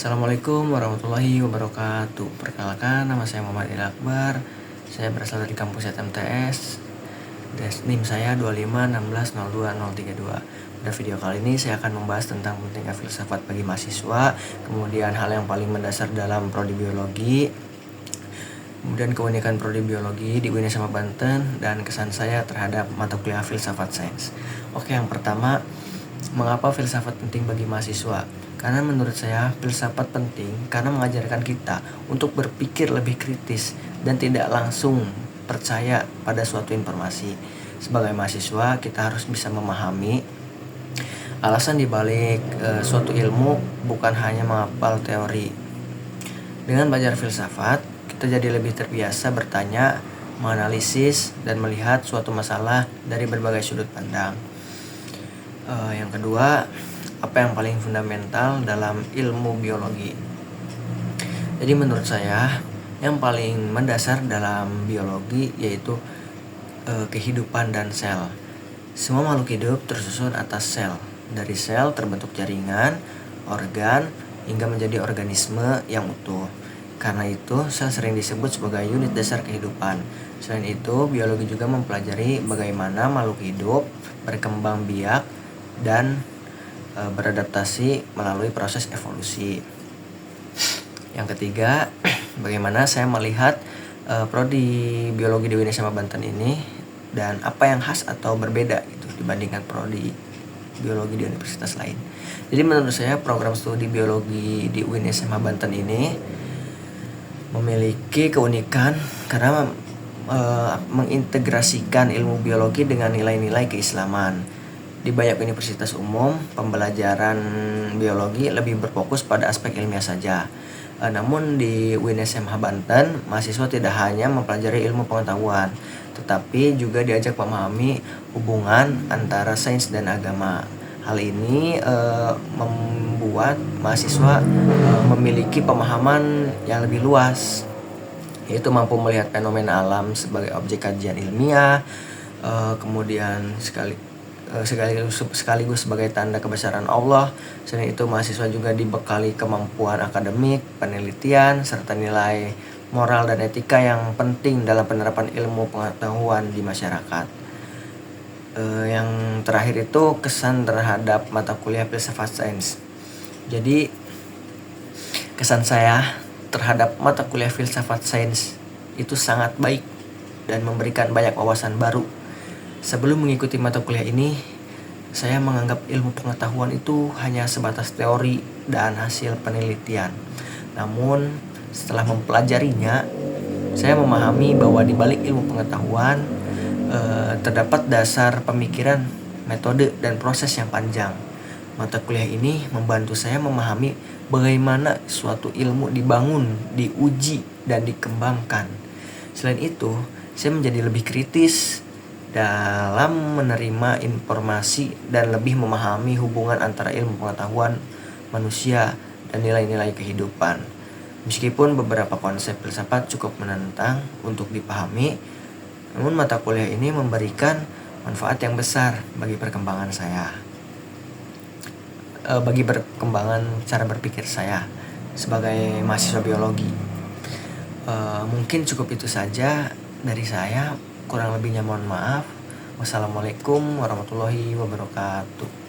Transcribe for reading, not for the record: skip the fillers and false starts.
Assalamualaikum warahmatullahi wabarakatuh. Perkenalkan, nama saya Muhammad Ila Akbar. Saya berasal dari kampus STMTS. NIM saya 251602032. Pada video kali ini saya akan membahas tentang pentingnya filsafat bagi mahasiswa, kemudian hal yang paling mendasar dalam prodi biologi, kemudian keunikan prodi biologi di UIN SMA Banten, dan kesan saya terhadap mata kuliah filsafat sains. Oke, yang pertama, mengapa filsafat penting bagi mahasiswa? Karena menurut saya filsafat penting karena mengajarkan kita untuk berpikir lebih kritis dan tidak langsung percaya pada suatu informasi. Sebagai mahasiswa kita harus bisa memahami alasan dibalik suatu ilmu, bukan hanya menghafal teori. Dengan belajar filsafat kita jadi lebih terbiasa bertanya, menganalisis, dan melihat suatu masalah dari berbagai sudut pandang. Yang kedua, apa yang paling fundamental dalam ilmu biologi? Jadi menurut saya yang paling mendasar dalam biologi yaitu kehidupan dan sel. Semua makhluk hidup tersusun atas sel. Dari sel terbentuk jaringan, organ, hingga menjadi organisme yang utuh. Karena itu sel sering disebut sebagai unit dasar kehidupan. Selain itu, biologi juga mempelajari bagaimana makhluk hidup berkembang biak dan beradaptasi melalui proses evolusi. Yang ketiga, bagaimana saya melihat prodi biologi di UIN SMA Banten ini dan apa yang khas atau berbeda gitu dibandingkan prodi biologi di universitas lain. Jadi menurut saya program studi biologi di UIN SMA Banten ini memiliki keunikan karena mengintegrasikan ilmu biologi dengan nilai-nilai keislaman. Di banyak universitas umum, pembelajaran biologi lebih berfokus pada aspek ilmiah saja. Namun di UIN SMA Banten, mahasiswa tidak hanya mempelajari ilmu pengetahuan, tetapi juga diajak memahami hubungan antara sains dan agama. Hal ini membuat mahasiswa memiliki pemahaman yang lebih luas, yaitu mampu melihat fenomena alam sebagai objek kajian ilmiah, kemudian sekaligus sebagai tanda kebesaran Allah. Selain itu, mahasiswa juga dibekali kemampuan akademik, penelitian, serta nilai moral dan etika yang penting dalam penerapan ilmu pengetahuan di masyarakat. Yang terakhir itu kesan terhadap mata kuliah filsafat sains. Jadi kesan saya terhadap mata kuliah filsafat sains itu sangat baik dan memberikan banyak wawasan baru. Sebelum mengikuti mata kuliah ini, saya menganggap ilmu pengetahuan itu hanya sebatas teori dan hasil penelitian. Namun, setelah mempelajarinya, saya memahami bahwa di balik ilmu pengetahuan terdapat dasar pemikiran, metode, dan proses yang panjang. Mata kuliah ini membantu saya memahami bagaimana suatu ilmu dibangun, diuji, dan dikembangkan. Selain itu, saya menjadi lebih kritis dalam menerima informasi dan lebih memahami hubungan antara ilmu pengetahuan manusia dan nilai-nilai kehidupan. Meskipun beberapa konsep filsafat cukup menantang untuk dipahami, namun mata kuliah ini memberikan manfaat yang besar bagi perkembangan saya, bagi perkembangan cara berpikir saya sebagai mahasiswa biologi. Mungkin cukup itu saja dari saya. Kurang lebihnya mohon maaf. Wassalamualaikum warahmatullahi wabarakatuh.